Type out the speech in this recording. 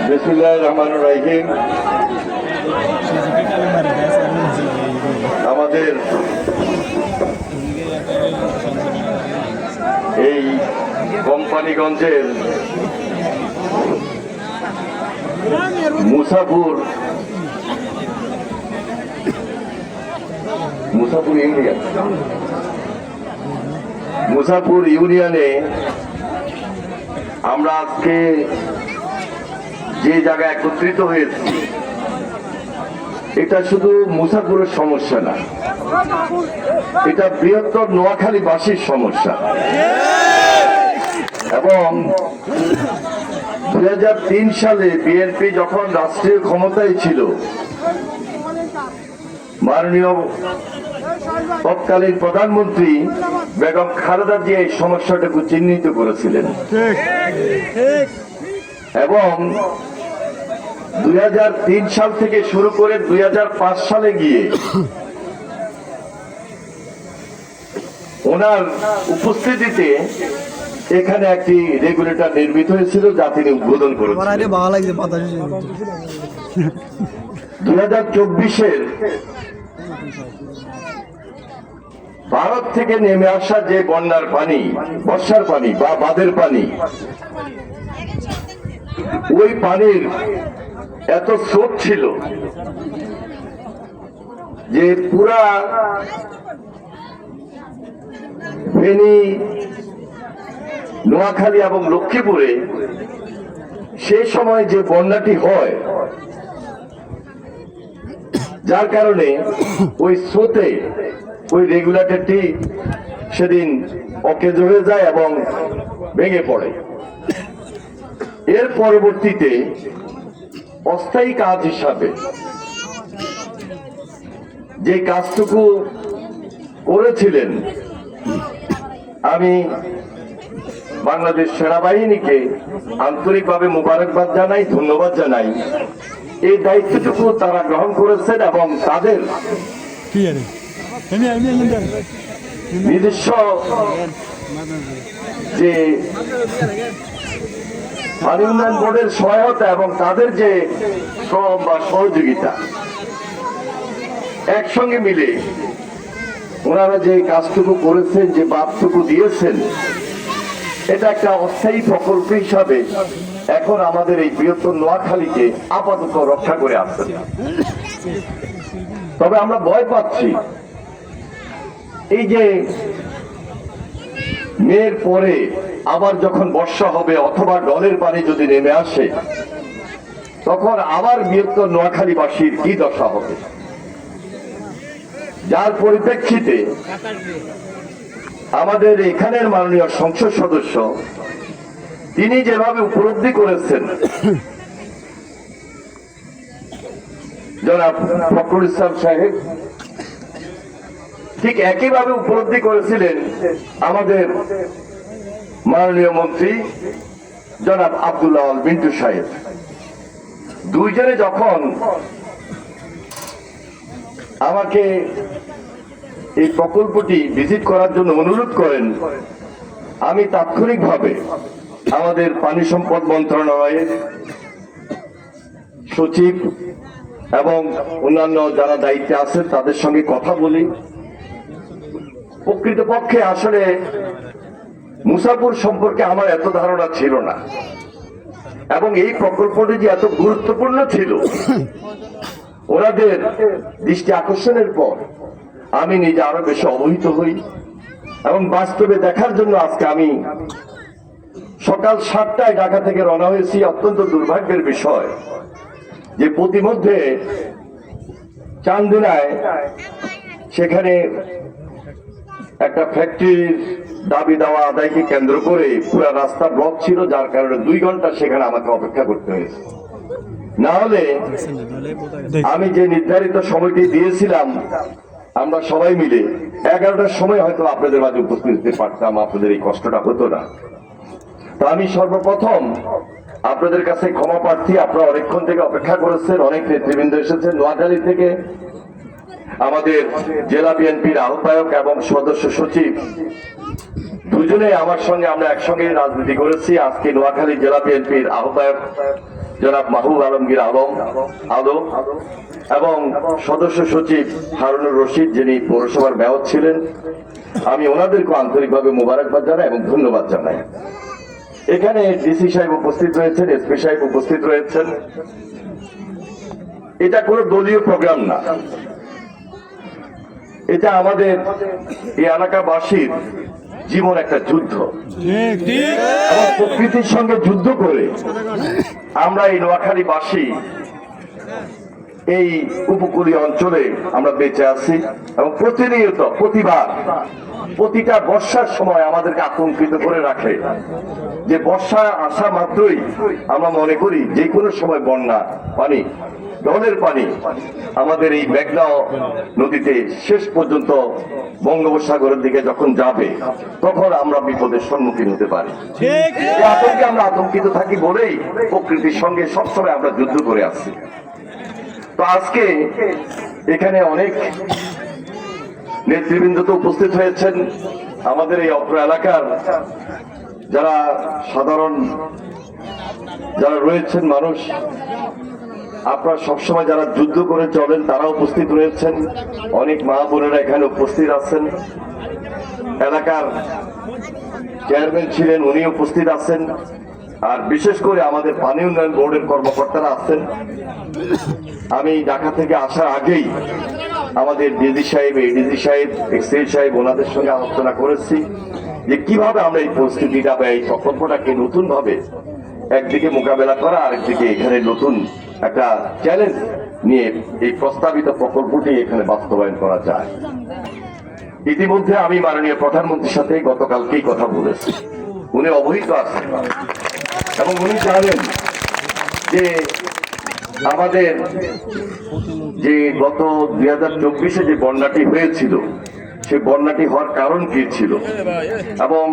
বিসমিল্লাহির রহমানির রহিম। আমাদের এই কোম্পানিগঞ্জের মুসাপুর ইউনিয়নে আমরা আজকে যে জায়গায় একত্রিত হয়েছি, এটা শুধু মুসাপুরের সমস্যা না, এটা বৃহত্তর নোয়াখালীবাসীর সমস্যা। এবং 2003 সালে বিএনপি যখন রাষ্ট্রীয় ক্ষমতায় ছিল, মাননীয় তৎকালীন প্রধানমন্ত্রী বেগম খালেদা জিয়া এই সমস্যাটাকে চিহ্নিত করেছিলেন এবং 2003 সাল থেকে শুরু করে 2005 সালে গিয়ে ওনার উপস্থিতিতে এখানে একটি রেগুলেটর নির্মিত হয়েছিল, যা তিনি উদ্বোধন করেছেন। 2024-এর ভারত থেকে নেমে আসা যে বন্যার পানি, বর্ষার পানি বা বাঁধের পানি, ওই পানির এত স্রোত ছিল যে পুরা ফেনী, নোয়াখালী এবং লক্ষ্মীপুরে সেই সময় যে বন্যাটি হয়, যার কারণে ওই স্রোতে ওই রেগুলেটরটি সেদিন অকেজ হয়ে যায় এবং ভেঙে পড়ে। এর পরবর্তীতে অস্থায়ী কাজ হিসাবে যে কাজটুকু করেছিলেন, আমি বাংলাদেশ সেনাবাহিনীকে আন্তরিকভাবে মোবারকবাদ জানাই, ধন্যবাদ জানাই। এই দায়িত্বটুকু তারা গ্রহণ করেছেন এবং তাদের নিজস্ব যে পানি উন্নয়ন বোর্ডের সহায়তা এবং তাদের যে শ্রম বা সহযোগিতা একসঙ্গে মিলে ওনারা যে কাজটুকু করেছেন, যে বাঁধটুকু দিয়েছেন, এটা একটা অস্থায়ী প্রকল্প হিসাবে এখন আমাদের এই বৃহত্তর নোয়াখালীকে আপাতত রক্ষা করে আসছেন। তবে আমরা ভয় পাচ্ছি, এই যে মেয়ের পরে আবার যখন বর্ষা হবে অথবা ডলের পানি যদি নেমে আসে, তখন আবার বৃহত্তর নোয়াখালীবাসীর কি দশা হবে, যার পরিপ্রেক্ষিতে আমাদের এখানের মাননীয় সংসদ সদস্য তিনি যেভাবে উপলব্ধি করেছেন, জনাব ফখরুল ইসলাম সাহেব ঠিক একইভাবে উপলব্ধি করেছিলেন আমাদের মাননীয় মন্ত্রী জনাব আব্দুল আওয়াল মিন্টু সাহেব। দুইজনে যখন আমাকে এই প্রকল্পটি ভিজিট করার জন্য অনুরোধ করেন, আমি তাৎক্ষণিকভাবে আমাদের পানি সম্পদ মন্ত্রণালয়ের সচিব এবং অন্যান্য যারা দায়িত্বে আছেন তাদের সঙ্গে কথা বলি। প্রকৃতপক্ষে আসলে মুসাপুর সম্পর্কে আমার এত ধারণা ছিল না এবং এই প্রকল্পটি যে এত গুরুত্বপূর্ণ ছিল, ওনাদের দৃষ্টি আকর্ষণের পর আমি নিজে আরো বেশি অবহিত হই এবং বাস্তবে দেখার জন্য আজকে আমি সকাল 7টায় ঢাকা থেকে রওনা হয়েছি। অত্যন্ত দুর্ভাগ্যের বিষয় যে প্রতিমধ্যে চান্দুনায় সেখানে একটা ফ্যাক্টরির দাবি দেওয়া আদায়কে কেন্দ্র করে পুরো রাস্তা ব্লক ছিল, যার কারণে 2 ঘন্টা সেখানে আমাকে অপেক্ষা করতে হয়েছে। না হলে আমি যে নির্ধারিত সময়টি দিয়েছিলাম, আমরা সবাই মিলে 11টার সময় হয়তো আপনাদের মাঝে উপস্থিত হতে পারতাম, আপনাদের এই কষ্টটা হতো না। তো আমি সর্বপ্রথম আপনাদের কাছে ক্ষমা প্রার্থী। আপনারা অনেকক্ষণ থেকে অপেক্ষা করেছেন, অনেক নেতৃবৃন্দ এসেছেন নোয়াখালী থেকে, আমাদের জেলা বিএনপির আহ্বায়ক এবং সদস্য সচিব দুজনেই আমার সঙ্গে, আমরা একসঙ্গে রাজনীতি করেছি। আজকে নোয়াখালী জেলা বিএনপির আহ্বায়ক জনাব মাহবুব আলমগীর আলম এবং সদস্য সচিব হারুনুর রশিদ, যিনি পৌরসভার মেয়র ছিলেন, আমি ওনাদেরকে আন্তরিকভাবে মোবারকবাদ জানাই এবং ধন্যবাদ জানাই। এখানে ডিসি সাহেব উপস্থিত রয়েছেন, এসপি সাহেব উপস্থিত রয়েছেন। এটা কোনো দলীয় প্রোগ্রাম না, এটা আমাদের এই এলাকাবাসীর জীবন একটা যুদ্ধ এবং প্রকৃতির সঙ্গে যুদ্ধ করে আমরা এই নোয়াখালীবাসী এই উপকূলীয় অঞ্চলে আমরা বেঁচে আছি এবং প্রতিনিয়ত প্রতিটা বর্ষার সময় আমাদেরকে আতঙ্কিত করে রাখে যে বর্ষা আসা মাত্রই আমরা মনে করি যে কোনো সময় বন্যা পানি, ঢলের পানি আমাদের এই মেঘনা নদীতে শেষ পর্যন্ত বঙ্গোপসাগরের দিকে যখন যাবে তখন আমরা বিপদের সম্মুখীন হতে পারি। এই আতঙ্কে আমরা আতঙ্কিত থাকি বলেই প্রকৃতির সঙ্গে সবসময় আমরা যুদ্ধ করে আসছি। তো আজকে এখানে অনেক নেতৃবৃন্দ তো উপস্থিত হয়েছেন, আমাদের এই অত্র এলাকার যারা সাধারণ যারা রয়েছেন মানুষ, আপনারা সবসময় যারা যুদ্ধ করে চলেন তারা উপস্থিত রয়েছেন, অনেক মা বোনেরা এখানে উপস্থিত আছেন, এলাকার চেয়ারম্যান ছিলেন উনি উপস্থিত আছেন, আর বিশেষ করে আমাদের পানি উন্নয়ন বোর্ডের কর্মকর্তারা আছেন। আমি ঢাকা থেকে আসার আগেই আমাদের ডিজি সাহেব, এডিজি সাহেব, এক্সএল সাহেব ওনাদের সঙ্গে আলোচনা করেছি যে কিভাবে আমরা এই পরিস্থিতিটা বা এই প্রকল্পটাকে নতুন ভাবে একদিকে মোকাবেলা করা, আরেকদিকে এখানে নতুন একটা চ্যালেঞ্জ নিয়ে এই প্রস্তাবিত প্রকল্পটি এখানে বাস্তবায়ন করা যায়। ইতিমধ্যে আমি মাননীয় প্রধানমন্ত্রীর সাথে গতকালকেই কথা বলেছি, উনি অবহিত আছেন এবং উনি জানেন যে আমাদের যে গত 2024-এ যে বন্যাটি হয়েছিল সেই বন্যাটি হওয়ার কারণ কি ছিল এবং